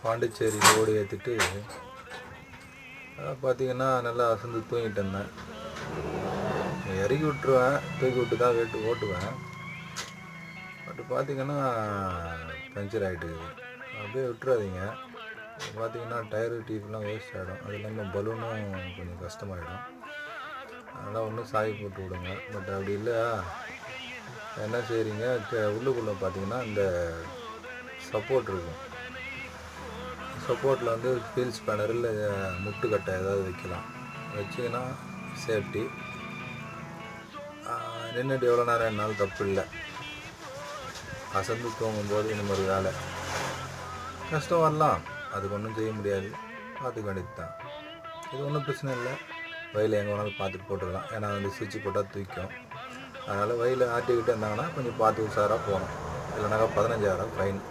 Pondicherry road ஏற்றிட்டு பார்த்திங்கன்னா நல்லா அசந்து தூங்கிட்டு இருந்தேன். இறக்கி விட்ருவேன், தூக்கி விட்டு தான் ஓட்டுவேன். பட் பார்த்திங்கன்னா பஞ்சர் ஆகிட்டுக்குது. அப்படியே விட்டுறாதீங்க. பார்த்திங்கன்னா டயரு டீப்லாம் வேஸ்ட் ஆகிடும். அது இல்லாமல் பலூனும் கொஞ்சம் கஷ்டமாயிடும். அதனால் ஒன்றும் சாவி போட்டு விடுங்க. பட் அப்படி இல்லை என்ன செய்கிறீங்க, உள்ளுக்குள்ளே பார்த்திங்கன்னா இந்த சப்போர்ட் இருக்கும். சப்போர்ட்டில் வந்து வீல் ஸ்பேனர் இல்லை முட்டுக்கட்டை ஏதாவது வைக்கலாம். வச்சிங்கன்னா சேஃப்டி. நின்றுட்டு எவ்வளோ நேரம் என்னாலும் தப்பு இல்லை. அசந்து தூங்கும்போது இந்த மாதிரி வேலை கஷ்டம் வரலாம், அதுக்கு ஒன்றும் செய்ய முடியாது, பார்த்துக்க வேண்டியது தான். இது ஒன்றும் பிரச்சனை இல்லை. வயலில் எங்கே வேணாலும் பார்த்துட்டு போட்டுக்கலாம். ஏன்னா வந்து சுவிட்சு போட்டால் தூக்கும். அதனால் வயலில் ஆட்டிக்கிட்டு இருந்தாங்கன்னா கொஞ்சம் பார்த்து உஷாராக போகணும். இல்லைனாக்கா 15,000 ஃபைன்.